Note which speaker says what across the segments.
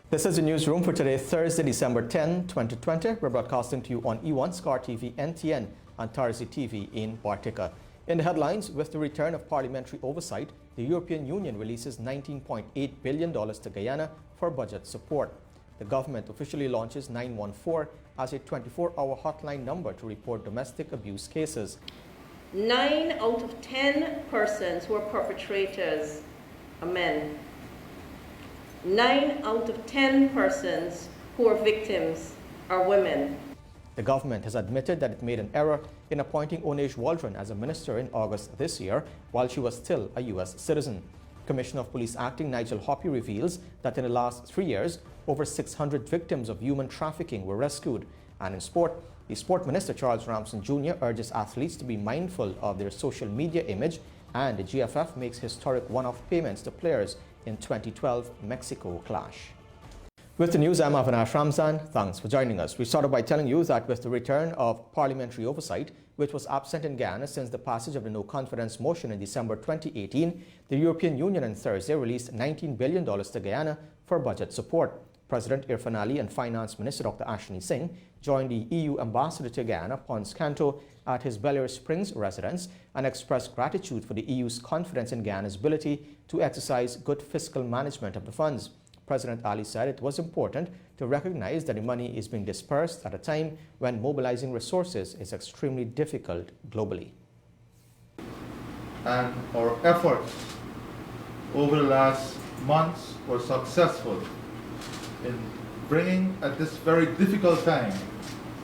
Speaker 1: This is the newsroom for today, Thursday, December 10, 2020. We're broadcasting to you on E1, Scar TV, NTN, and Tarzi TV in Bartica. In the headlines, with the return of parliamentary oversight, the European Union releases $19.8 billion to Guyana for budget support. The government officially launches 914 as a 24-hour hotline number to report domestic abuse cases.
Speaker 2: 9 out of 10 persons who are perpetrators are men. 9 out of 10 persons who are victims are women.
Speaker 1: The government has admitted that it made an error in appointing Onesh Waldron as a minister in August this year while she was still a U.S. citizen. Commissioner of Police Acting Nigel Hoppy reveals that in the last 3 years, over 600 victims of human trafficking were rescued. And in sport, the Sport Minister Charles Ramson Jr. urges athletes to be mindful of their social media image, and the GFF makes historic one-off payments to players in 2012 Mexico clash. With the news, I'm Avinash Ramzan. Thanks for joining us. We started by telling you that with the return of parliamentary oversight, which was absent in Guyana since the passage of the no-confidence motion in December 2018, the European Union on Thursday released $19 billion to Guyana for budget support. President Irfan Ali and Finance Minister Dr. Ashni Singh joined the EU ambassador to Guyana, Pons Canto, at his Bel-Air Springs residence and expressed gratitude for the EU's confidence in Guyana's ability to exercise good fiscal management of the funds. President Ali said it was important to recognize that the money is being dispersed at a time when mobilizing resources is extremely difficult globally.
Speaker 3: And our efforts over the last months were successful in bringing, at this very difficult time,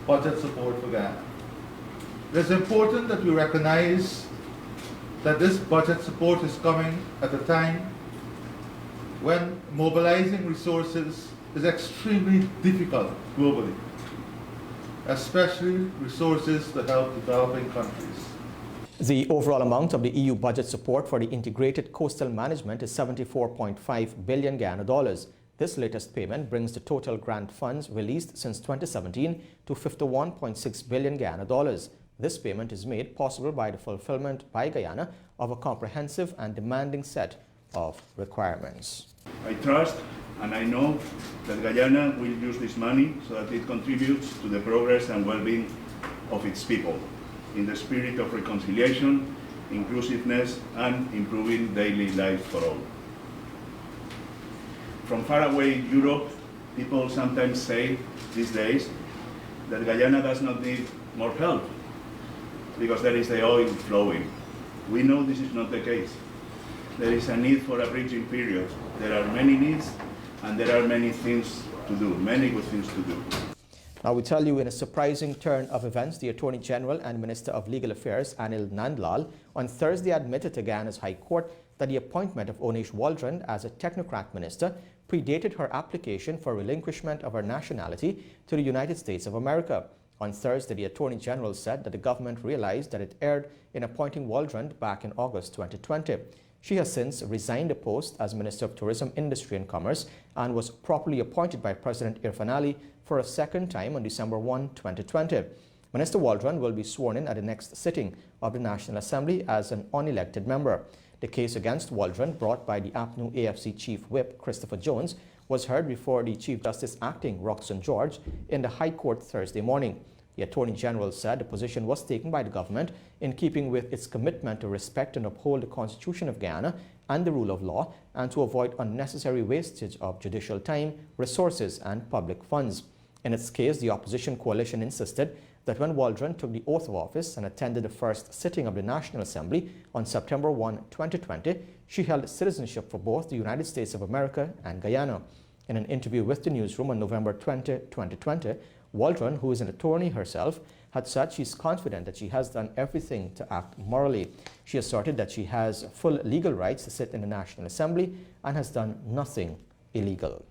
Speaker 3: budget support for Guyana. It is important that we recognize that this budget support is coming at a time when mobilizing resources is extremely difficult globally, especially resources to help developing countries.
Speaker 1: The overall amount of the EU budget support for the integrated coastal management is $74.5 billion Guyana dollars. This latest payment brings the total grant funds released since 2017 to $51.6 billion Guyana dollars. This payment is made possible by the fulfillment by Guyana of a comprehensive and demanding set of requirements.
Speaker 4: I trust and I know that Guyana will use this money so that it contributes to the progress and well-being of its people in the spirit of reconciliation, inclusiveness, and improving daily life for all. From faraway Europe, people sometimes say these days that Guyana does not need more help because there is the oil flowing. We know this is not the case. There is a need for a bridging period. There are many needs and there are many things to do, many good things to do.
Speaker 1: Now we tell you, in a surprising turn of events, the Attorney General and Minister of Legal Affairs, Anil Nandlal, on Thursday admitted to Guyana's High Court that the appointment of Onesh Waldron as a technocrat minister predated her application for relinquishment of her nationality to the United States of America. On Thursday, the Attorney General said that the government realized that it erred in appointing Waldron back in August 2020. She has since resigned the post as Minister of Tourism, Industry and Commerce and was properly appointed by President Irfan Ali for a second time on December 1, 2020. Minister Waldron will be sworn in at the next sitting of the National Assembly as an unelected member. The case against Waldron, brought by the APNU AFC Chief Whip Christopher Jones, was heard before the Chief Justice Acting Roxanne George in the High Court Thursday morning. The Attorney General said the position was taken by the government in keeping with its commitment to respect and uphold the Constitution of Guyana and the rule of law, and to avoid unnecessary wastage of judicial time, resources and public funds. In its case, the opposition coalition insisted that when Waldron took the oath of office and attended the first sitting of the National Assembly on September 1, 2020, she held citizenship for both the United States of America and Guyana. In an interview with the Newsroom on November 20, 2020, Waldron, who is an attorney herself, had said she's confident that she has done everything to act morally. She asserted that she has full legal rights to sit in the National Assembly and has done nothing illegal.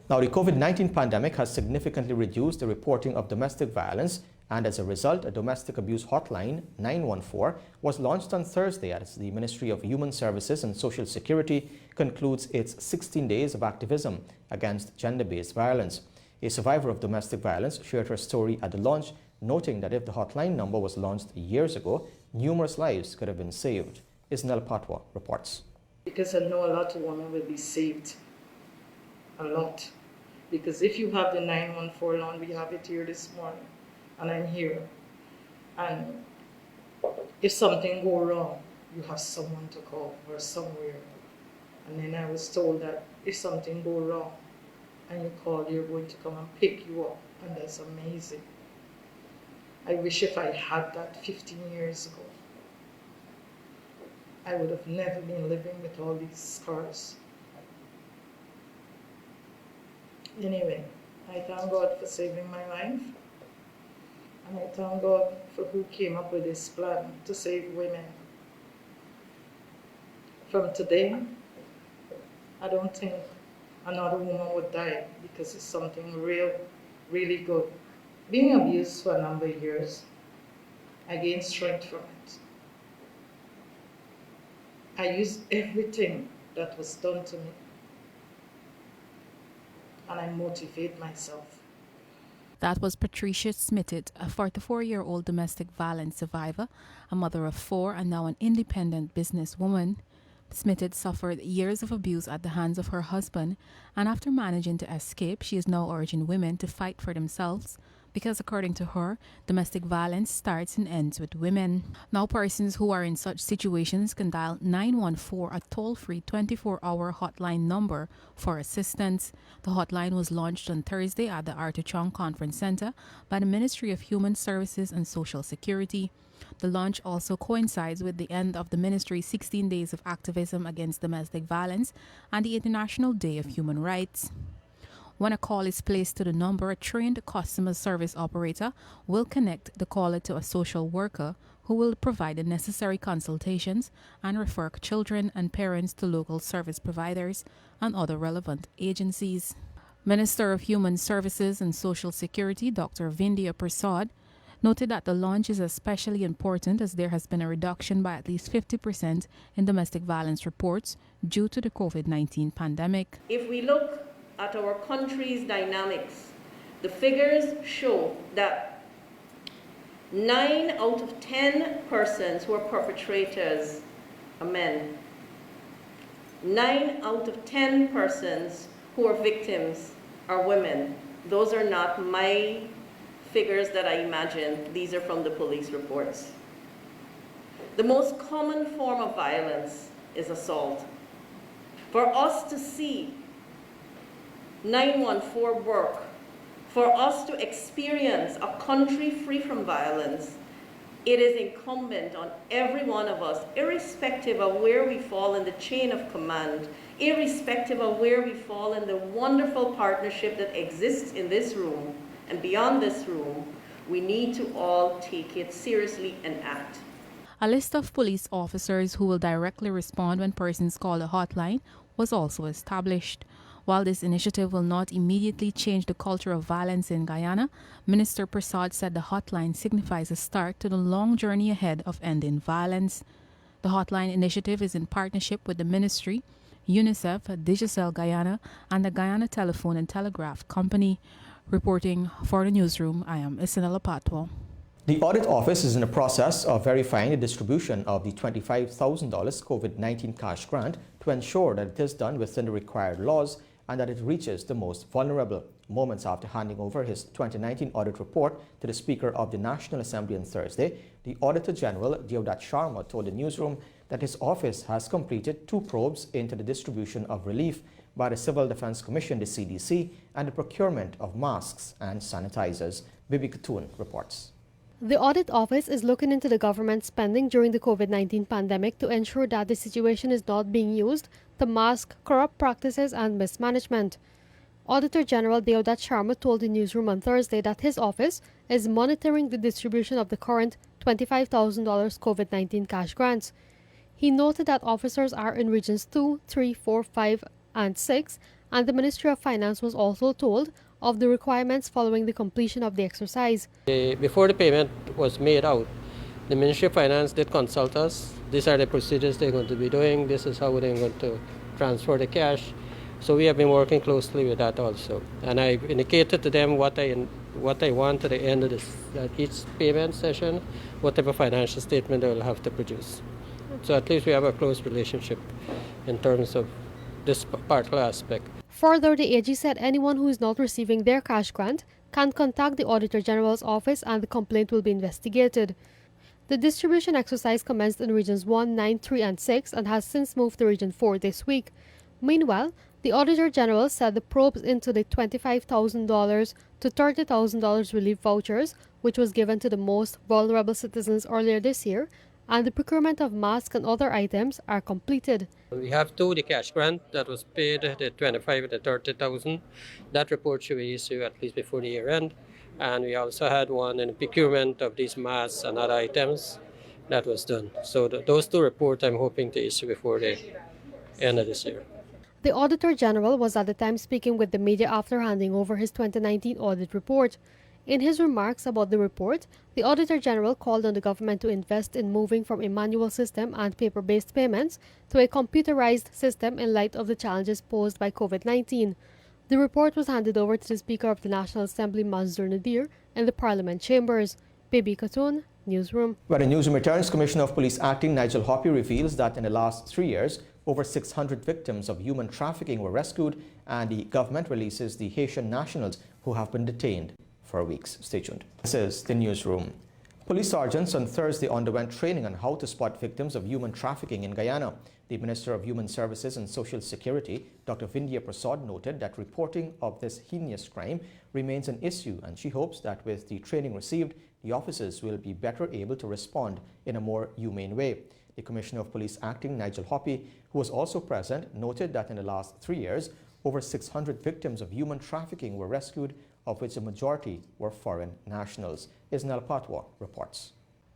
Speaker 1: Now, the COVID-19 pandemic has significantly reduced the reporting of domestic violence, and as a result, a domestic abuse hotline, 914, was launched on Thursday as the Ministry of Human Services and Social Security concludes its 16 days of activism against gender-based violence. A survivor of domestic violence shared her story at the launch, noting that if the hotline number was launched years ago, numerous lives could have been saved. Isnel Patwa reports.
Speaker 5: Because I know a lot of women will be saved a lot. Because if you have the 914 line, we have it here this morning, and I'm here. And if something go wrong, you have someone to call or somewhere. And then I was told that if something go wrong and you call, they're going to come and pick you up, and that's amazing. I wish if I had that 15 years ago, I would have never been living with all these scars. Anyway, I thank God for saving my life. And I thank God for who came up with this plan to save women. From today, I don't think another woman would die because it's something really good. Being abused for a number of years, I gained strength from it. I used everything that was done to me, and I motivate myself.
Speaker 6: That was Patricia Smittet, a 44-year-old domestic violence survivor, a mother of 4 and now an independent businesswoman. Smittet suffered years of abuse at the hands of her husband, and after managing to escape, she is now urging women to fight for themselves because, according to her, domestic violence starts and ends with women. Now, persons who are in such situations can dial 914, a toll-free 24-hour hotline number for assistance. The hotline was launched on Thursday at the Arthur Chong Conference Center by the Ministry of Human Services and Social Security. The launch also coincides with the end of the ministry's 16 days of activism against domestic violence and the International Day of Human Rights. When a call is placed to the number, a trained customer service operator will connect the caller to a social worker who will provide the necessary consultations and refer children and parents to local service providers and other relevant agencies. Minister of Human Services and Social Security, Dr. Vindhya Prasad, noted that the launch is especially important as there has been a reduction by at least 50% in domestic violence reports due to the COVID-19 pandemic.
Speaker 2: If we look at our country's dynamics, the figures show that 9 out of 10 persons who are perpetrators are men. 9 out of 10 persons who are victims are women. Those are not my figures that I imagine. These are from the police reports. The most common form of violence is assault. For us to see 914 work, for us to experience a country free from violence, it is incumbent on every one of us, irrespective of where we fall in the chain of command, irrespective of where we fall in the wonderful partnership that exists in this room and beyond this room, we need to all take it seriously and act.
Speaker 6: A list of police officers who will directly respond when persons call the hotline was also established. While this initiative will not immediately change the culture of violence in Guyana, Minister Prasad said the hotline signifies a start to the long journey ahead of ending violence. The hotline initiative is in partnership with the Ministry, UNICEF, Digicel Guyana, and the Guyana Telephone and Telegraph Company. Reporting for the newsroom, I am Isinela Patwa.
Speaker 1: The Audit Office is in the process of verifying the distribution of the $25,000 COVID-19 cash grant to ensure that it is done within the required laws and that it reaches the most vulnerable. Moments after handing over his 2019 audit report to the Speaker of the National Assembly on Thursday, the Auditor General, Deodat Sharma, told the newsroom that his office has completed 2 probes into the distribution of relief by the Civil Defense Commission, the CDC, and the procurement of masks and sanitizers. Bibi Khatun reports.
Speaker 7: The Audit Office is looking into the government's spending during the COVID-19 pandemic to ensure that the situation is not being used to mask corrupt practices and mismanagement. Auditor General Deodat Sharma told the newsroom on Thursday that his office is monitoring the distribution of the current $25,000 COVID-19 cash grants. He noted that officers are in Regions 2, 3, 4, 5, and 6, and the Ministry of Finance was also told of the requirements following the completion of the exercise.
Speaker 8: Before the payment was made out, the Ministry of Finance did consult us. These are the procedures they're going to be doing. This is how they're going to transfer the cash. So we have been working closely with that also. And I indicated to them what I want at the end of this, at each payment session, whatever financial statement they will have to produce. So at least we have a close relationship in terms of this particular aspect.
Speaker 7: Further, the AG said anyone who is not receiving their cash grant can contact the Auditor General's office and the complaint will be investigated. The distribution exercise commenced in Regions 1, 9, 3 and 6 and has since moved to Region 4 this week. Meanwhile, the Auditor General said the probes into the $25,000 to $30,000 relief vouchers, which was given to the most vulnerable citizens earlier this year, and the procurement of masks and other items are completed.
Speaker 8: We have the cash grant that was paid, the 25 and the 30,000. That report should be issued at least before the year end. And we also had one in the procurement of these masks and other items that was done. So those two reports I'm hoping to issue before the end of this year.
Speaker 7: The Auditor General was at the time speaking with the media after handing over his 2019 audit report. In his remarks about the report, the Auditor General called on the government to invest in moving from a manual system and paper-based payments to a computerized system in light of the challenges posed by COVID-19. The report was handed over to the Speaker of the National Assembly, Mazdur Nadir, in the Parliament chambers. Baby Khatun, Newsroom.
Speaker 1: Where the Newsroom returns, Commissioner of Police Acting Nigel Hoppy reveals that in the last 3 years, over 600 victims of human trafficking were rescued, and the government releases the Haitian nationals who have been detained for weeks. Stay tuned. This is the Newsroom. Police sergeants on Thursday underwent training on how to spot victims of human trafficking in Guyana. The Minister of Human Services and Social Security, Dr. Vindhya Prasad, noted that reporting of this heinous crime remains an issue, and she hopes that with the training received, the officers will be better able to respond in a more humane way. The Commissioner of Police Acting, Nigel Hoppy, who was also present, noted that in the last 3 years, over 600 victims of human trafficking were rescued, of which a majority were foreign nationals. Isnel Patwa reports.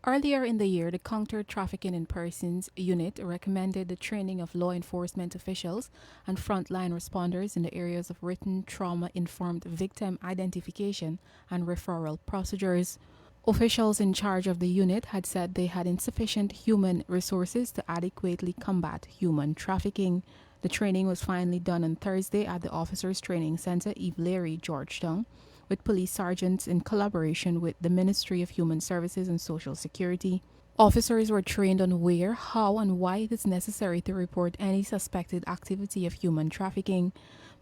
Speaker 6: Earlier in the year, the Counter Trafficking in Persons Unit recommended the training of law enforcement officials and frontline responders in the areas of written trauma-informed victim identification and referral procedures. Officials in charge of the unit had said they had insufficient human resources to adequately combat human trafficking. The training was finally done on Thursday at the Officers Training Center, Eve Leary, Georgetown, with police sergeants in collaboration with the Ministry of Human Services and Social Security. Officers were trained on where, how, and why it is necessary to report any suspected activity of human trafficking.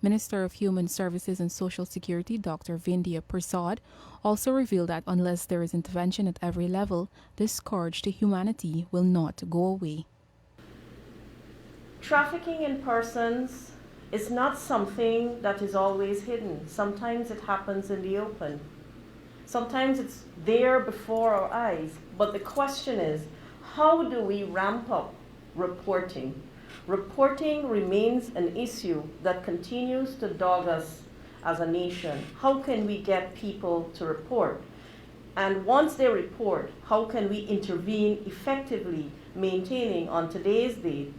Speaker 6: Minister of Human Services and Social Security, Dr. Vindhya Prasad, also revealed that unless there is intervention at every level, this scourge to humanity will not go away.
Speaker 2: Trafficking in persons is not something that is always hidden. Sometimes it happens in the open. Sometimes it's there before our eyes. But the question is, how do we ramp up reporting? Reporting remains an issue that continues to dog us as a nation. How can we get people to report? And once they report, how can we intervene effectively, maintaining on today's date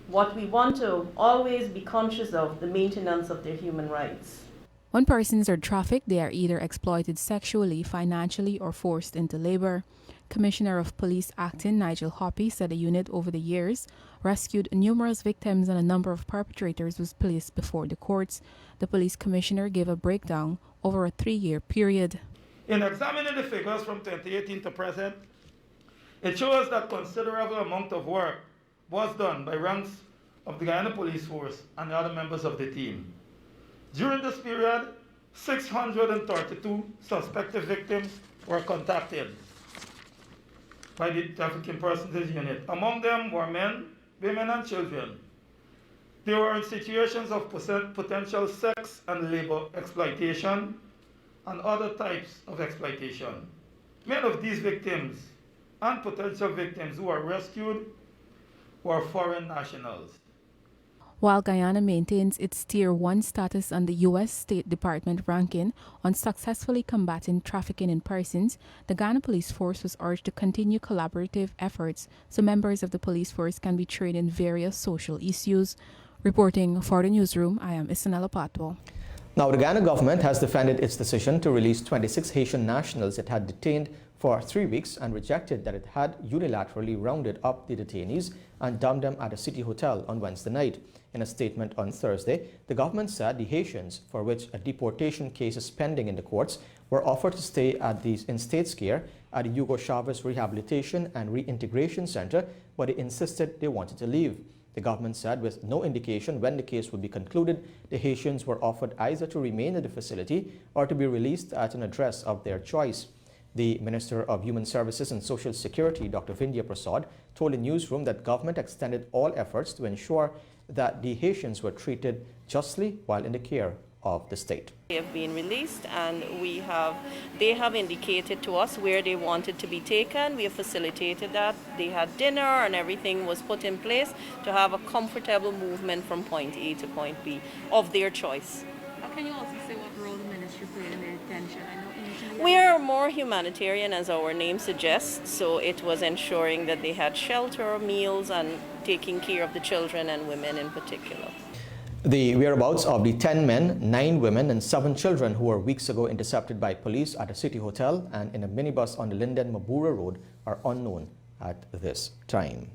Speaker 2: what we want to always be conscious of, the maintenance of their human rights.
Speaker 6: When persons are trafficked, they are either exploited sexually, financially, or forced into labor. Commissioner of Police Acting Nigel Hoppy said the unit over the years rescued numerous victims and a number of perpetrators was placed before the courts. The police commissioner gave a breakdown over a 3-year period.
Speaker 9: In examining the figures from 2018 to present, it shows that considerable amount of work was done by ranks of the Guyana Police Force and the other members of the team. During this period, 632 suspected victims were contacted by the Trafficking Persons Unit. Among them were men, women, and children. They were in situations of potential sex and labor exploitation and other types of exploitation. Many of these victims and potential victims who were rescued were foreign nationals.
Speaker 6: While Guyana maintains its Tier 1 status on the U.S. State Department ranking on successfully combating trafficking in persons, the Guyana Police Force was urged to continue collaborative efforts so members of the police force can be trained in various social issues. Reporting for the Newsroom, I am Isanella Patwo.
Speaker 1: Now, the Guyana government has defended its decision to release 26 Haitian nationals it had detained for 3 weeks and rejected that it had unilaterally rounded up the detainees and dumped them at a city hotel on Wednesday night. In a statement on Thursday, the government said the Haitians, for which a deportation case is pending in the courts, were offered to stay in state care at the Hugo Chavez Rehabilitation and Reintegration Center, but they insisted they wanted to leave. The government said with no indication when the case would be concluded, the Haitians were offered either to remain at the facility or to be released at an address of their choice. The Minister of Human Services and Social Security, Dr. Vindhya Prasad, told the newsroom that government extended all efforts to ensure that the Haitians were treated justly while in the care of the state.
Speaker 2: They have been released, and they have indicated to us where they wanted to be taken. We have facilitated that. They had dinner and everything was put in place to have a comfortable movement from point A to point B of their choice.
Speaker 6: Can you also say what role the ministry played in their detention? I know initially
Speaker 2: We are more humanitarian, as our name suggests, so it was ensuring that they had shelter, meals, and taking care of the children and women in particular.
Speaker 1: The whereabouts of the 10 men, 9 women and 7 children who were weeks ago intercepted by police at a city hotel and in a minibus on the Linden-Mabura Road are unknown at this time.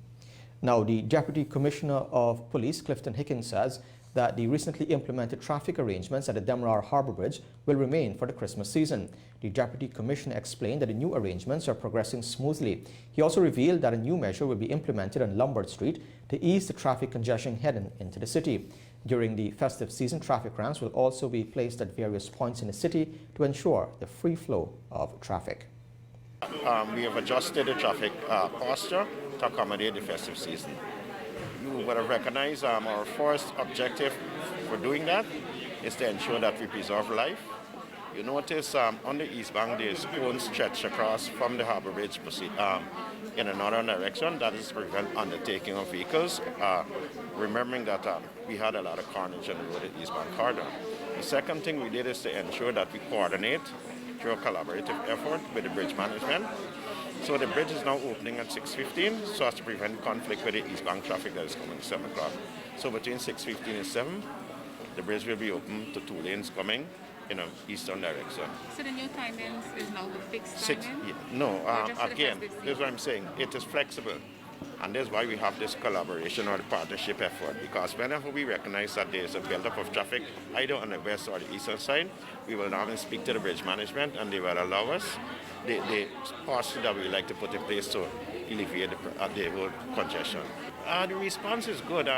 Speaker 1: Now, the Deputy Commissioner of Police, Clifton Hickings, says that the recently implemented traffic arrangements at the Demerara Harbour Bridge will remain for the Christmas season. The Deputy Commissioner explained that the new arrangements are progressing smoothly. He also revealed that a new measure will be implemented on Lombard Street to ease the traffic congestion heading into the city. During the festive season, traffic ramps will also be placed at various points in the city to ensure the free flow of traffic.
Speaker 10: We have adjusted the traffic posture to accommodate the festive season. You would have recognized our first objective for doing that is to ensure that we preserve life. You notice on the east bank there's cones stretched across from the harbour bridge in a northern direction. That is to prevent undertaking of vehicles, remembering that we had a lot of carnage on the road at East Bank Corridor. The second thing we did is to ensure that we coordinate through a collaborative effort with the bridge management. So the bridge is now opening at 6:15 so as to prevent conflict with the East Bank traffic that is coming at 7 o'clock. So between 6:15 and 7, the bridge will be open to 2 lanes coming in an eastern direction.
Speaker 6: So the new timings is now the fixed timing?
Speaker 10: No, again, this is what I'm saying. It is flexible. And that's why we have this collaboration or the partnership effort, because whenever we recognize that there's a buildup of traffic, either on the west or the eastern side, we will now speak to the bridge management and they will allow us the posture that we like to put in place to alleviate the road congestion. The response is good.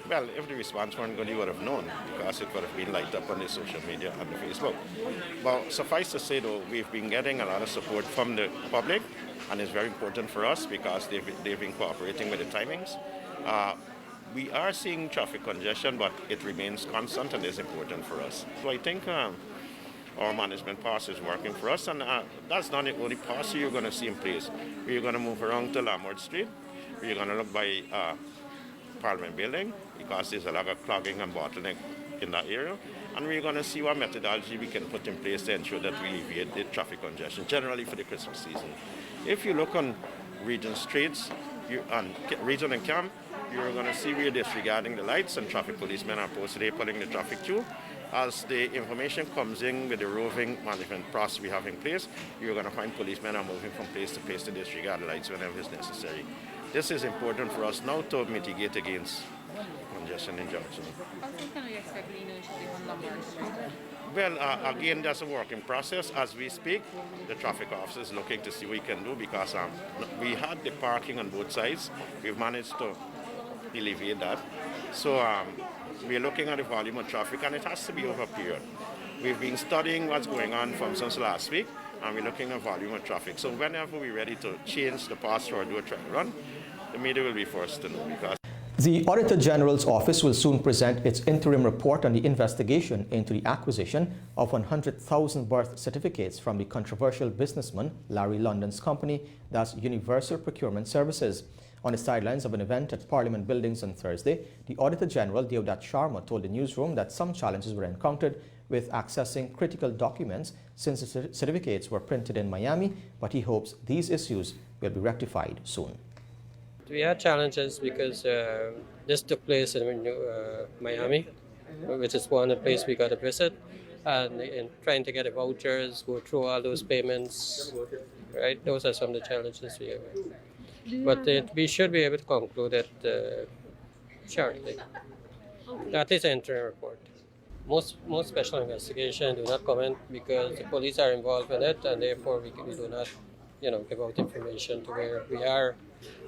Speaker 10: Well, if the response weren't good, you would have known, because it would have been lighted up on the social media and the Facebook. But suffice to say, though, we've been getting a lot of support from the public, and it's very important for us because they've been cooperating with the timings. We are seeing traffic congestion, but it remains constant, and it's important for us. So I think our management pass is working for us, and that's not the only pass you're going to see in place. We're going to move around to Lombard Street. We're going to look by Parliament Building, because there's a lot of clogging and bottleneck in that area. And we're going to see what methodology we can put in place to ensure that we alleviate the traffic congestion, generally for the Christmas season. If you look on region streets, on region and camp, you're going to see we're disregarding the lights, and traffic policemen are posted there pulling the traffic through. As the information comes in with the roving management process we have in place, you're going to find policemen are moving from place to place to disregard the lights whenever it's necessary. This is important for us now to mitigate against congestion in junction.
Speaker 6: How soon can we expect the initiative on Lombard Street?
Speaker 10: Well, again, that's a working process. As we speak, the traffic officer is looking to see what we can do, because we had the parking on both sides. We've managed to alleviate that. So we're looking at the volume of traffic, and it has to be over a period. We've been studying what's going on since last week, and we're looking at volume of traffic. So whenever we're ready to change the posture or do a track run, the media will be first to know. Because
Speaker 1: the Auditor General's office will soon present its interim report on the investigation into the acquisition of 100,000 birth certificates from the controversial businessman Larry London's company, that's Universal Procurement Services. On the sidelines of an event at Parliament Buildings on Thursday, the Auditor General Deodat Sharma told the newsroom that some challenges were encountered with accessing critical documents since the certificates were printed in Miami, but he hopes these issues will be rectified soon.
Speaker 8: We had challenges because this took place in Miami, which is one of the places we got to visit, and in trying to get the vouchers, go through all those payments, right? Those are some of the challenges we have. But we should be able to conclude it shortly. At least an interim report. Most special investigations do not comment because the police are involved in it, and therefore we do not, give out information to where we are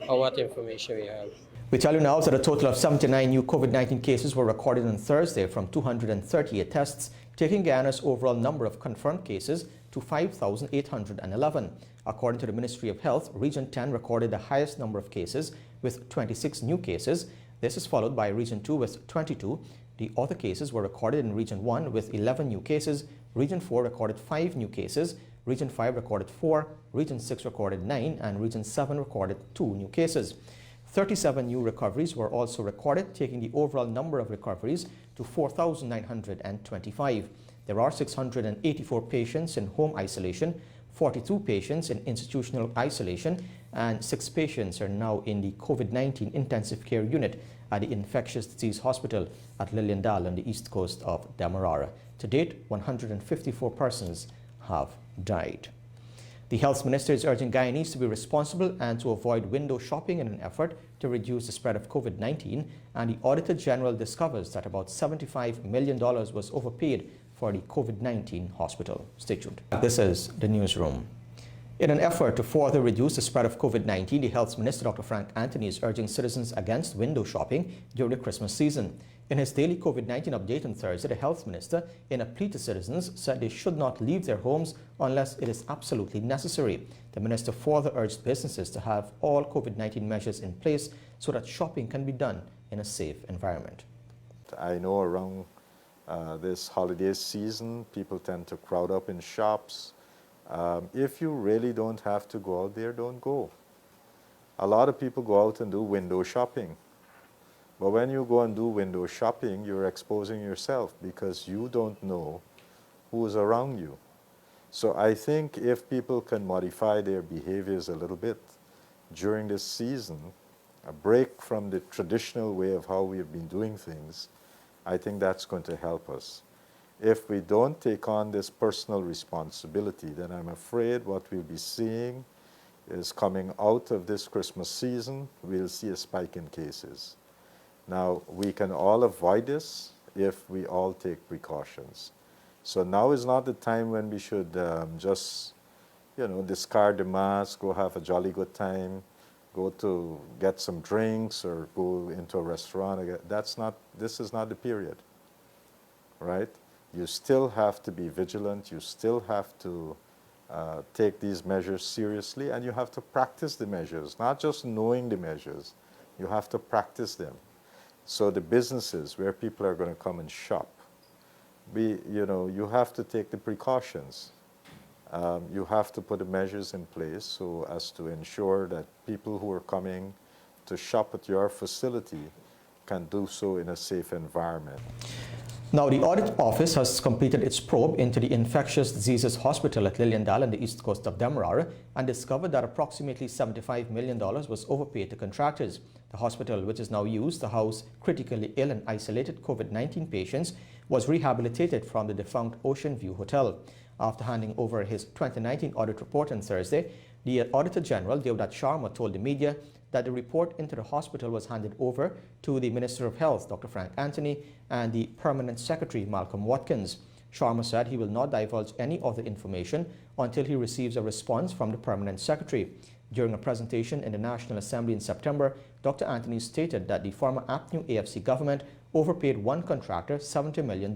Speaker 8: or what information we have.
Speaker 1: We tell you now that a total of 79 new COVID-19 cases were recorded on Thursday from 238 tests, taking Guyana's overall number of confirmed cases to 5,811. According to the Ministry of Health, Region 10 recorded the highest number of cases with 26 new cases. This is followed by Region 2 with 22. The other cases were recorded in Region 1 with 11 new cases. Region 4 recorded 5 new cases. Region 5 recorded 4. Region 6 recorded 9. And Region 7 recorded 2 new cases. 37 new recoveries were also recorded, taking the overall number of recoveries to 4,925. There are 684 patients in home isolation, 42 patients in institutional isolation, and 6 patients are now in the COVID-19 intensive care unit at the Infectious Disease Hospital at Liliandal on the east coast of Demerara. To date, 154 persons have died. The Health Minister is urging Guyanese to be responsible and to avoid window shopping in an effort to reduce the spread of COVID-19, and the Auditor General discovers that about $75 million was overpaid for the COVID-19 hospital. Stay tuned. This is the Newsroom. In an effort to further reduce the spread of COVID-19, the Health Minister, Dr. Frank Anthony, is urging citizens against window shopping during the Christmas season. In his daily COVID-19 update on Thursday, the Health Minister, in a plea to citizens, said they should not leave their homes unless it is absolutely necessary. The Minister further urged businesses to have all COVID-19 measures in place so that shopping can be done in a safe environment.
Speaker 11: I know around this holiday season, people tend to crowd up in shops. If you really don't have to go out there, don't go. A lot of people go out and do window shopping. But when you go and do window shopping, you're exposing yourself because you don't know who's around you. So I think if people can modify their behaviors a little bit during this season, a break from the traditional way of how we've been doing things, I think that's going to help us. If we don't take on this personal responsibility, then I'm afraid what we'll be seeing is coming out of this Christmas season, we'll see a spike in cases. Now, we can all avoid this if we all take precautions. So now is not the time when we should just, discard the mask, go have a jolly good time, go to get some drinks or go into a restaurant. This is not the period, right? You still have to be vigilant. You still have to take these measures seriously, and you have to practice the measures, not just knowing the measures. You have to practice them. So the businesses where people are going to come and shop, you have to take the precautions. You have to put the measures in place so as to ensure that people who are coming to shop at your facility can do so in a safe environment.
Speaker 1: Now, the Audit Office has completed its probe into the Infectious Diseases Hospital at Liliandal on the east coast of Demerara and discovered that approximately $75 million was overpaid to contractors. The hospital, which is now used to house critically ill and isolated COVID-19 patients, was rehabilitated from the defunct Ocean View Hotel. After handing over his 2019 audit report on Thursday, the Auditor General, Devdutt Sharma, told the media that the report into the hospital was handed over to the Minister of Health, Dr. Frank Anthony, and the Permanent Secretary, Malcolm Watkins. Sharma said he will not divulge any other information until he receives a response from the Permanent Secretary. During a presentation in the National Assembly in September, Dr. Anthony stated that the former APNU AFC government overpaid one contractor $70 million.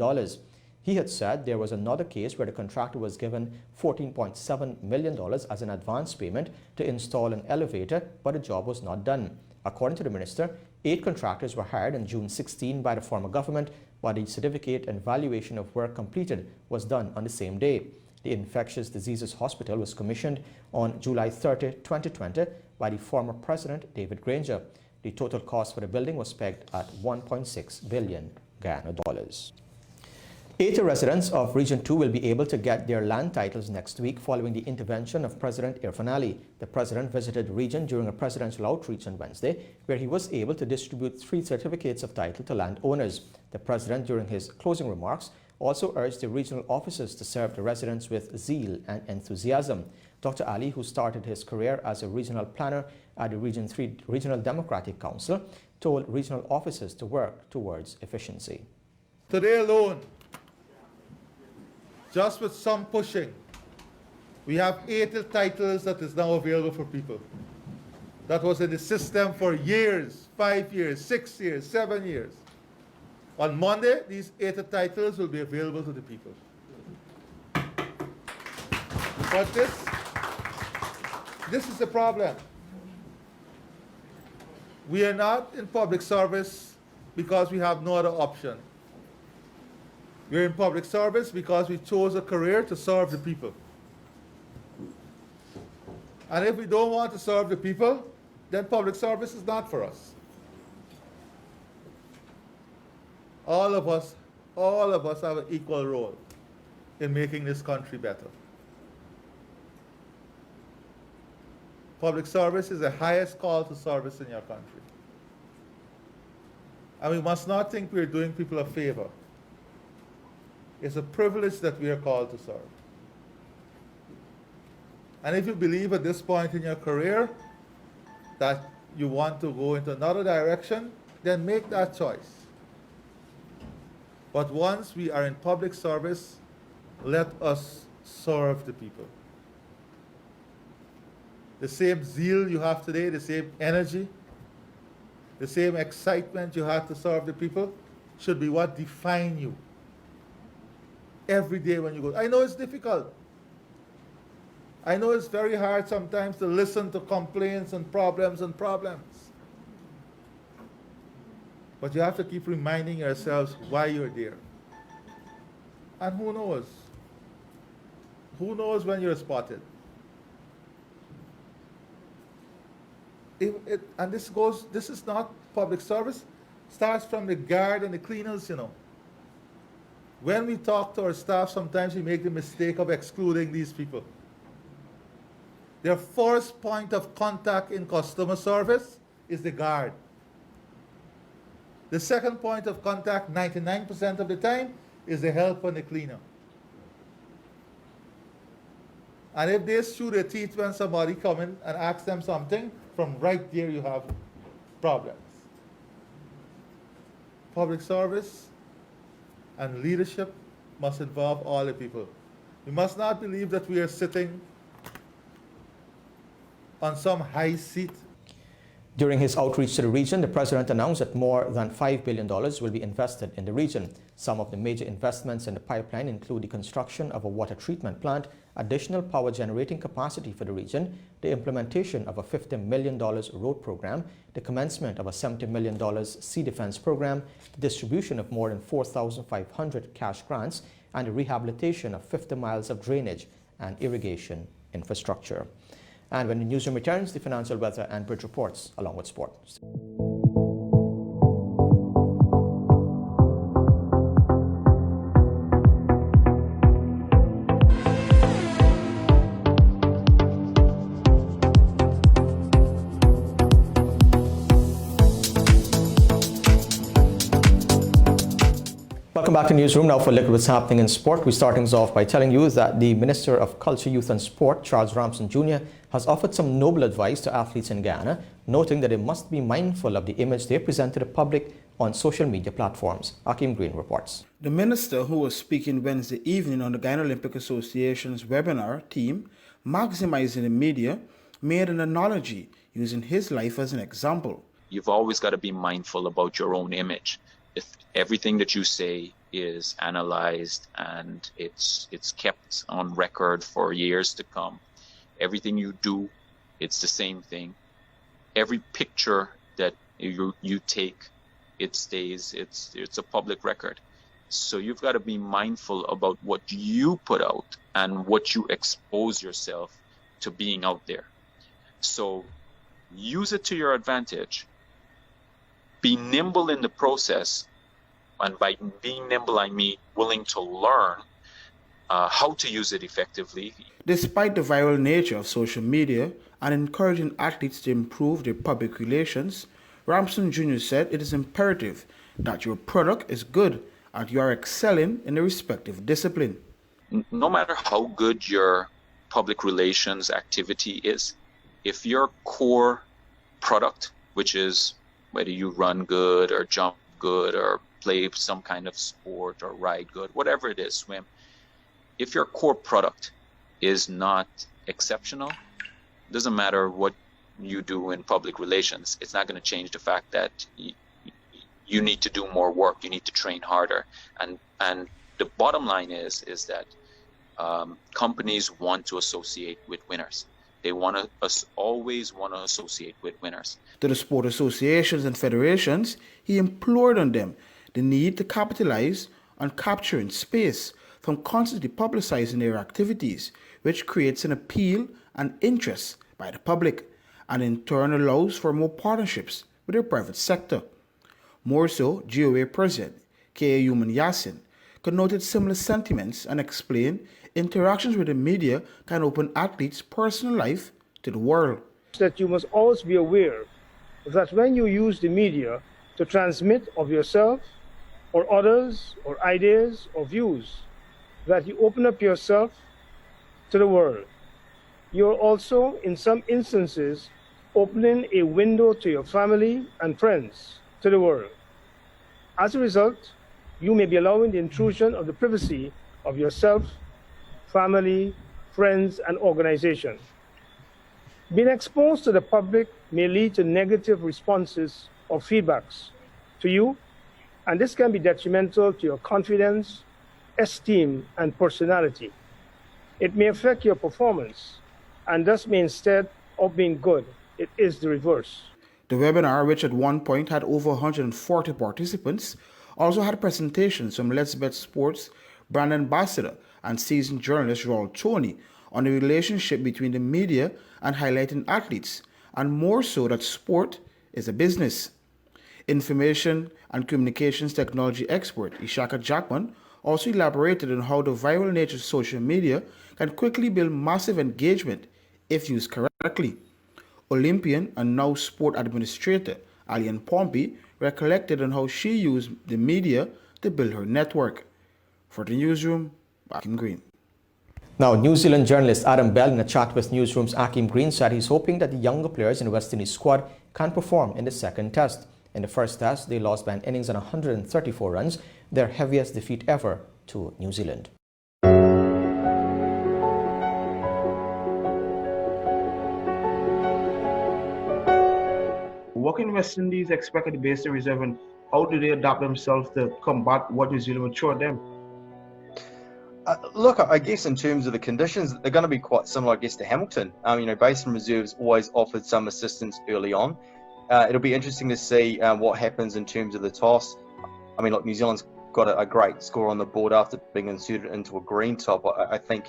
Speaker 1: He had said there was another case where the contractor was given $14.7 million as an advance payment to install an elevator, but the job was not done. According to the minister, 8 contractors were hired on June 16 by the former government, but the certificate and valuation of work completed was done on the same day. The Infectious Diseases Hospital was commissioned on July 30, 2020 by the former president, David Granger. The total cost for the building was pegged at $1.6 billion Guyana dollars. 80 residents of Region 2 will be able to get their land titles next week following the intervention of President Irfan Ali. The president visited the region during a presidential outreach on Wednesday, where he was able to distribute 3 certificates of title to landowners. The president, during his closing remarks, also urged the regional officers to serve the residents with zeal and enthusiasm. Dr. Ali, who started his career as a regional planner at the Region 3 Regional Democratic Council, told regional officers to work towards efficiency.
Speaker 3: Today alone, just with some pushing, we have 80 titles that is now available for people. that was in the system for years, 5 years, 6 years, 7 years. On Monday, these 80 titles will be available to the people. But this is the problem. We are not in public service because we have no other option. We're in public service because we chose a career to serve the people. And if we don't want to serve the people, then public service is not for us. All of us have an equal role in making this country better. Public service is the highest call to service in your country. And we must not think we're doing people a favor. It's a privilege that we are called to serve. And if you believe at this point in your career that you want to go into another direction, then make that choice. But once we are in public service, let us serve the people. The same zeal you have today, the same energy, the same excitement you have to serve the people should be what defines you every day when you go. I know it's difficult. I know it's very hard sometimes to listen to complaints and problems. But you have to keep reminding yourselves why you're there. And who knows? Who knows when you're spotted? And this is not public service, starts from the guard and the cleaners, you know. When we talk to our staff, sometimes we make the mistake of excluding these people. Their first point of contact in customer service is the guard. The second point of contact, 99% of the time, is the helper and the cleaner. And if they chew their teeth when somebody comes in and asks them something, from right there you have problems. Public service and leadership must involve all the people. We must not believe that we are sitting on some high seat.
Speaker 1: During his outreach to the region, the president announced that more than $5 billion will be invested in the region. Some of the major investments in the pipeline include the construction of a water treatment plant, additional power generating capacity for the region, the implementation of a $50 million road program, the commencement of a $70 million sea defense program, the distribution of more than 4,500 cash grants, and the rehabilitation of 50 miles of drainage and irrigation infrastructure. And when the newsroom returns, the financial, weather and bridge reports along with sports. Welcome back to Newsroom. Now for a look at what's happening in sport. We're starting off by telling you that the Minister of Culture, Youth and Sport, Charles Ramson Jr., has offered some noble advice to athletes in Guyana, noting that they must be mindful of the image they present to the public on social media platforms. Akim Green reports.
Speaker 12: The minister, who was speaking Wednesday evening on the Guyana Olympic Association's webinar team, Maximizing the Media, made an analogy using his life as an example.
Speaker 13: You've always got to be mindful about your own image. If everything that you say is analyzed and it's kept on record for years to come, everything you do, it's the same thing. Every picture that you take, it stays, it's a public record. So you've got to be mindful about what you put out and what you expose yourself to being out there. So use it to your advantage. Be nimble in the process, and by being nimble, I mean willing to learn how to use it effectively.
Speaker 12: Despite the viral nature of social media and encouraging athletes to improve their public relations, Ramson Jr. said it is imperative that your product is good and you are excelling in the respective discipline.
Speaker 13: No matter how good your public relations activity is, if your core product, which is whether you run good or jump good or play some kind of sport or ride good, whatever it is, swim, if your core product is not exceptional, doesn't matter what you do in public relations. It's not going to change the fact that you need to do more work. You need to train harder. And the bottom line is that companies want to associate with winners. They always want to associate with winners.
Speaker 12: To the sport associations and federations, he implored on them the need to capitalize on capturing space from constantly publicizing their activities, which creates an appeal and interest by the public, and in turn allows for more partnerships with the private sector. More so, GOA President K.A. Yuman Yassin connoted similar sentiments and explained interactions with the media can open athletes' personal life to the world.
Speaker 14: That you must always be aware that when you use the media to transmit of yourself or others or ideas or views, that you open up yourself to the world. You're also, in some instances, opening a window to your family and friends to the world. As a result, you may be allowing the intrusion of the privacy of yourself, family, friends, and organization. Being exposed to the public may lead to negative responses or feedbacks to you, and this can be detrimental to your confidence, esteem, and personality. It may affect your performance, and thus may, instead of being good, it is the reverse.
Speaker 12: The webinar, which at one point had over 140 participants, also had presentations from Let's Bet Sports brand ambassador and seasoned journalist Ronald Tony on the relationship between the media and highlighting athletes, and more so that sport is a business. Information and communications technology expert Ishaka Jackman also elaborated on how the viral nature of social media can quickly build massive engagement if used correctly. Olympian and now sport administrator Alien Pompey recollected on how she used the media to build her network. For the Newsroom, Akim Green.
Speaker 1: Now, New Zealand journalist Adam Bell, in a chat with Newsroom's Akim Green, said he's hoping that the younger players in the West Indies squad can perform in the second test. In the first test, they lost by an innings and 134 runs, their heaviest defeat ever to New Zealand.
Speaker 12: What can West Indies expect at the base of reserve, and how do they adapt themselves to combat what New Zealand would throw at them?
Speaker 15: Look, I guess in terms of the conditions, they're going to be quite similar, I guess, to Hamilton. Basin reserves always offered some assistance early on. It'll be interesting to see what happens in terms of the toss. Look, New Zealand's got a great score on the board after being inserted into a green top. I think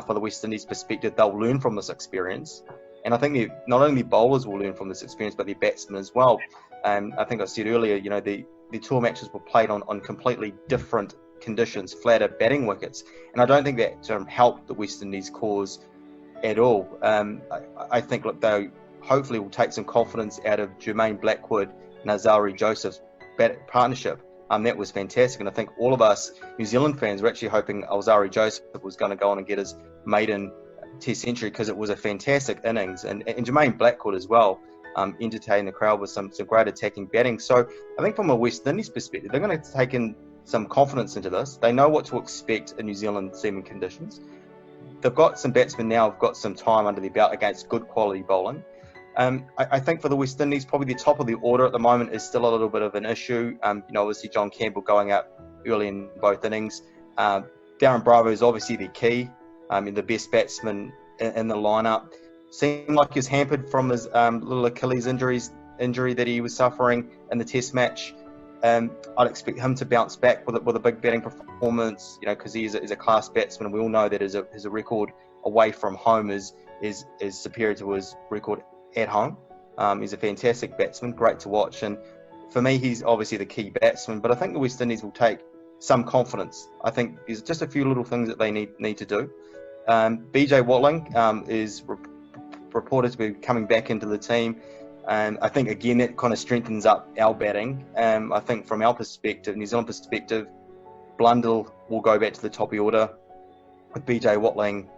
Speaker 15: for the West Indies perspective, they'll learn from this experience. And I think not only bowlers will learn from this experience, but their batsmen as well. I think I said earlier, the tour matches were played on completely different conditions, flatter batting wickets. And I don't think that helped the West Indies cause at all. I think, look, they hopefully will take some confidence out of Jermaine Blackwood and Azari Joseph's partnership. That was fantastic. And I think all of us New Zealand fans were actually hoping Azari Joseph was going to go on and get his maiden Test century, because it was a fantastic innings, and Jermaine Blackwood as well entertained the crowd with some great attacking batting. So I think from a West Indies perspective, they're going to take in some confidence into this. They know what to expect in New Zealand seaming conditions. They've got some batsmen now, have got some time under their belt against good quality bowling. I think for the West Indies, probably the top of the order at the moment is still a little bit of an issue. Obviously John Campbell going out early in both innings. Darren Bravo is obviously the key. The best batsman in the lineup. Seemed like he was hampered from his little Achilles injury that he was suffering in the Test match. I'd expect him to bounce back with a big batting performance, because he is a class batsman. We all know that his record away from home is superior to his record at home. He's a fantastic batsman, great to watch, and for me, he's obviously the key batsman. But I think the West Indies will take some confidence. I think there's just a few little things that they need to do. BJ Watling is reported to be coming back into the team. I think, again, that kind of strengthens up our batting. I think from our perspective, New Zealand perspective, Blundell will go back to the top of the order with BJ Watling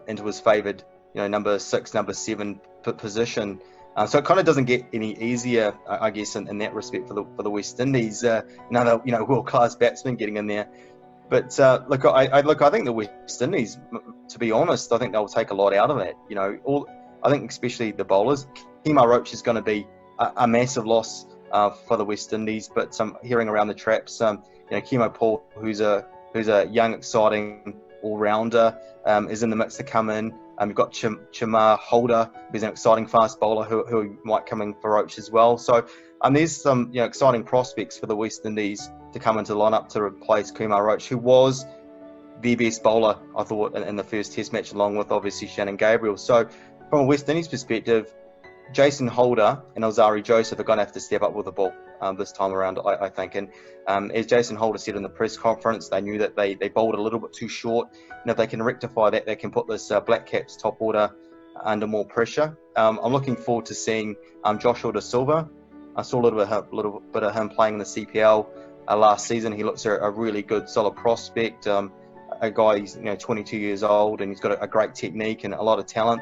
Speaker 15: into his favoured, number 6, number 7 position. So it kind of doesn't get any easier, I guess, in that respect for the West Indies. Another, world-class batsman getting in there. But look, I think the West Indies, to be honest, I think they'll take a lot out of it. I think especially the bowlers. Kemar Roach is going to be a massive loss for the West Indies, but hearing around the traps, Kemo Paul, who's a young, exciting all-rounder, is in the mix to come in. You've got Chamar Holder, who's an exciting fast bowler who might come in for Roach as well. So there's some exciting prospects for the West Indies to come into the lineup to replace Kemar Roach, who was the best bowler, I thought, in the first Test match, along with obviously Shannon Gabriel. So from a West Indies perspective, Jason Holder and Alzari Joseph are going to have to step up with the ball this time around, I think. And as Jason Holder said in the press conference, they knew that they bowled a little bit too short. And if they can rectify that, they can put this Black Caps top order under more pressure. I'm looking forward to seeing Joshua Da Silva. I saw a little bit of him playing in the CPL last season. He looks a really good, solid prospect. A guy, he's 22 years old, and he's got a great technique and a lot of talent.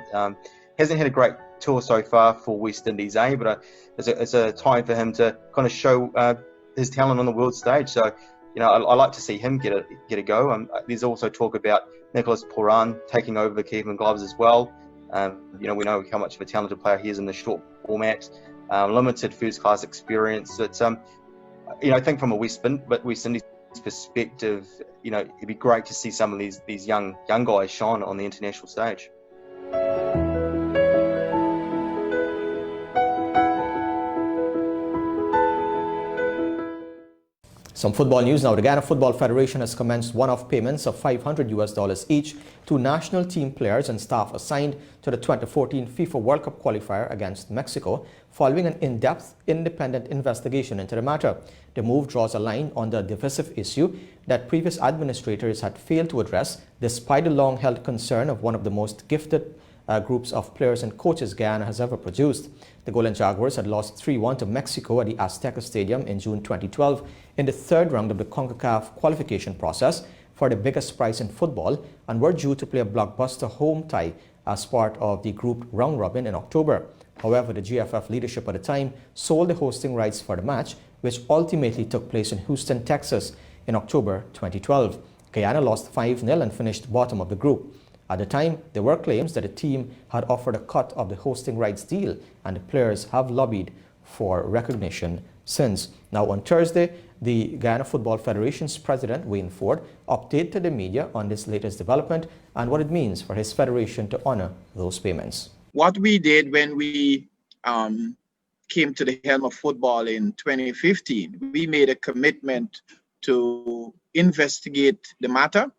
Speaker 15: Hasn't had a great tour so far for West Indies, but it's a time for him to kind of show his talent on the world stage. So, I like to see him get a go. There's also talk about Nicholas Pooran taking over the keeping gloves as well. We know how much of a talented player he is in the short format. Limited first-class experience. It's I think from a West Indies perspective, it'd be great to see some of these young guys shine on the international stage.
Speaker 1: Some football news now. The Guyana Football Federation has commenced one-off payments of $500 each to national team players and staff assigned to the 2014 FIFA World Cup qualifier against Mexico, following an in-depth, independent investigation into the matter. The move draws a line on the divisive issue that previous administrators had failed to address, despite the long-held concern of one of the most gifted groups of players and coaches Guyana has ever produced. The Golden Jaguars had lost 3-1 to Mexico at the Azteca Stadium in June 2012 in the third round of the CONCACAF qualification process for the biggest prize in football, and were due to play a blockbuster home tie as part of the group round robin in October. However, the GFF leadership at the time sold the hosting rights for the match, which ultimately took place in Houston, Texas in October 2012. Guyana lost 5-0 and finished bottom of the group. At the time, there were claims that the team had offered a cut of the hosting rights deal, and the players have lobbied for recognition since. Now, on Thursday, the Guyana Football Federation's president, Wayne Ford, updated the media on this latest development and what it means for his federation to honor those payments.
Speaker 16: What we did when we came to the helm of football in 2015, we made a commitment to investigate the matter,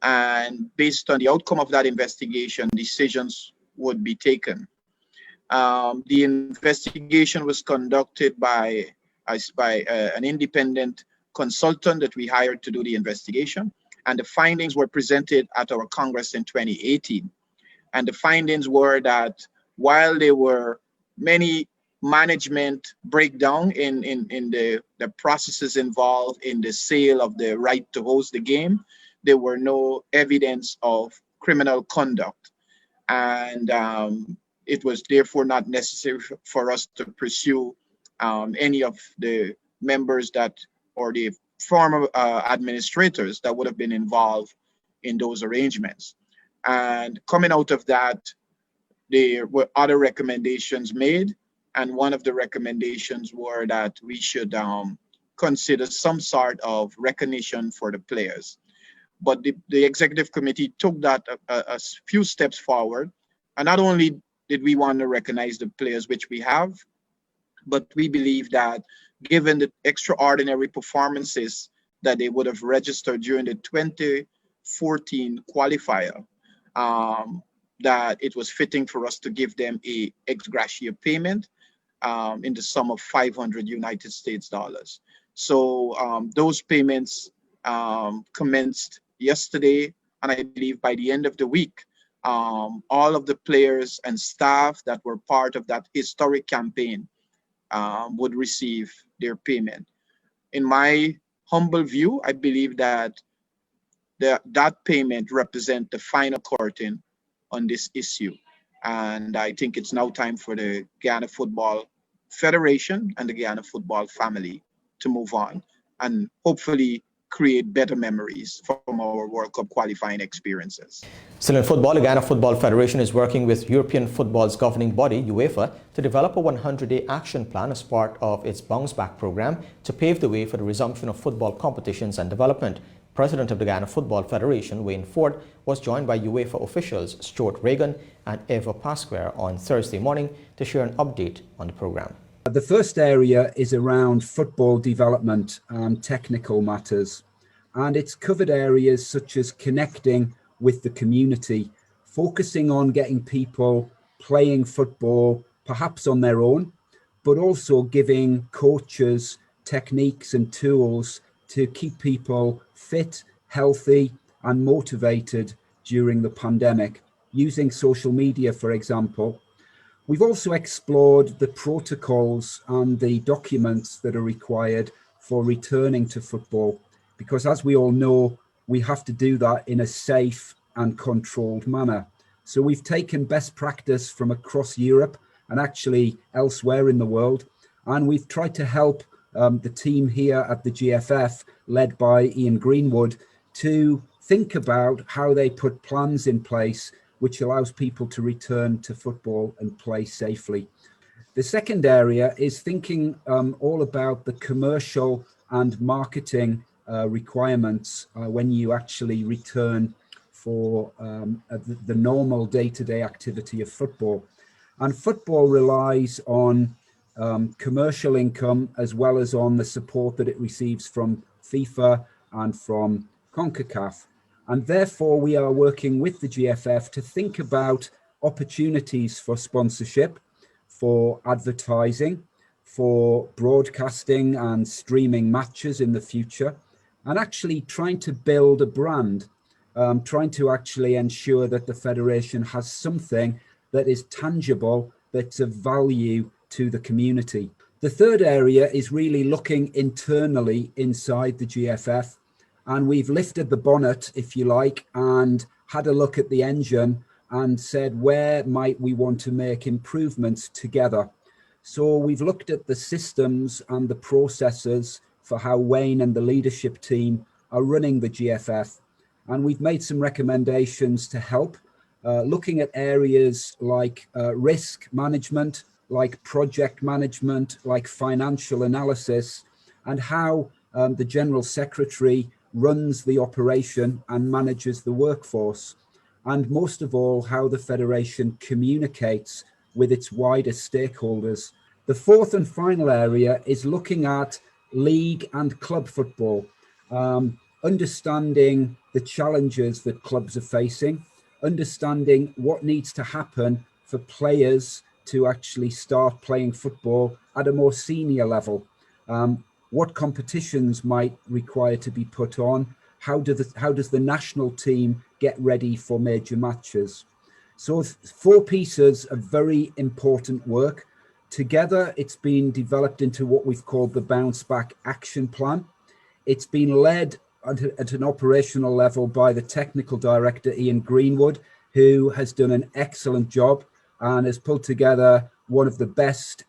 Speaker 16: and based on the outcome of that investigation, decisions would be taken. The investigation was conducted by an independent consultant that we hired to do the investigation, and the findings were presented at our Congress in 2018. And the findings were that while there were many management breakdown in the processes involved in the sale of the right to host the game, there were no evidence of criminal conduct. And it was therefore not necessary for us to pursue any of the members or the former administrators that would have been involved in those arrangements. And coming out of that, there were other recommendations made. And one of the recommendations were that we should consider some sort of recognition for the players. But the executive committee took that a few steps forward. And not only did we want to recognize the players, which we have, but we believe that given the extraordinary performances that they would have registered during the 2014 qualifier, that it was fitting for us to give them a ex gratia payment in the sum of $500. So those payments commenced yesterday, and I believe by the end of the week, all of the players and staff that were part of that historic campaign would receive their payment. In my humble view, I believe that that payment represents the final curtain on this issue. And I think it's now time for the Guyana Football Federation and the Guyana Football family to move on and hopefully create better memories from our World Cup qualifying experiences.
Speaker 1: Still in football, the Guyana Football Federation is working with European football's governing body, UEFA, to develop a 100-day action plan as part of its bounce back program to pave the way for the resumption of football competitions and development. President of the Guyana Football Federation, Wayne Ford, was joined by UEFA officials Stuart Reagan and Eva Pasquare on Thursday morning to share an update on the program.
Speaker 17: The first area is around football development and technical matters, and it's covered areas such as connecting with the community, focusing on getting people playing football perhaps on their own, but also giving coaches techniques and tools to keep people fit, healthy and motivated during the pandemic, using social media, for example. We've also explored the protocols and the documents that are required for returning to football, because as we all know, we have to do that in a safe and controlled manner. So we've taken best practice from across Europe and actually elsewhere in the world, and we've tried to help the team here at the GFF, led by Ian Greenwood, to think about how they put plans in place which allows people to return to football and play safely. The second area is thinking all about the commercial and marketing requirements when you actually return for the normal day-to-day activity of football. And football relies on commercial income as well as on the support that it receives from FIFA and from CONCACAF. And therefore we are working with the GFF to think about opportunities for sponsorship, for advertising, for broadcasting and streaming matches in the future, and actually trying to build a brand, trying to actually ensure that the Federation has something that is tangible, that's of value to the community. The third area is really looking internally inside the GFF, and we've lifted the bonnet, if you like, and had a look at the engine and said, where might we want to make improvements together? So we've looked at the systems and the processes for how Wayne and the leadership team are running the GFF. And we've made some recommendations to help, looking at areas like risk management, like project management, like financial analysis, and how the General Secretary runs the operation and manages the workforce. And most of all, how the Federation communicates with its wider stakeholders. The fourth and final area is looking at league and club football, understanding the challenges that clubs are facing, understanding what needs to happen for players to actually start playing football at a more senior level. What competitions might require to be put on? How does the national team get ready for major matches? So 4 pieces of very important work. Together, it's been developed into what we've called the Bounce Back Action Plan. It's been led at an operational level by the technical director, Ian Greenwood, who has done an excellent job and has pulled together one of the best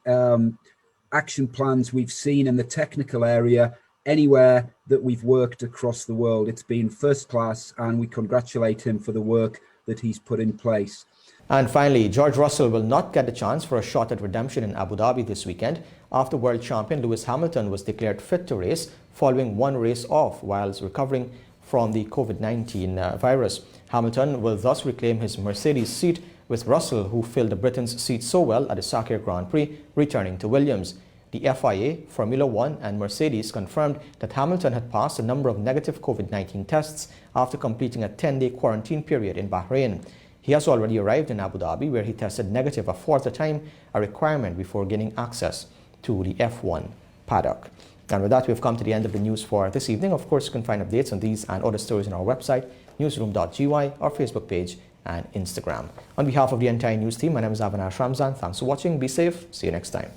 Speaker 17: action plans we've seen in the technical area anywhere that we've worked across the world. It's been first class, and we congratulate him for the work that he's put in place.
Speaker 1: And finally, George Russell will not get the chance for a shot at redemption in Abu Dhabi this weekend after world champion Lewis Hamilton was declared fit to race following 1 race off whilst recovering from the COVID-19 virus. Hamilton will thus reclaim his Mercedes seat, with Russell, who filled the Britain's seat so well at the Sakir Grand Prix, returning to Williams. The FIA, Formula One and Mercedes confirmed that Hamilton had passed a number of negative COVID-19 tests after completing a 10-day quarantine period in Bahrain. He has already arrived in Abu Dhabi, where he tested negative a 4th time, a requirement before gaining access to the F1 paddock. And with that, we've come to the end of the news for this evening. Of course, you can find updates on these and other stories on our website, Newsroom.gy, our Facebook page, and Instagram. On behalf of the entire news team, my name is Avinash Ramzan. Thanks for watching. Be safe. See you next time.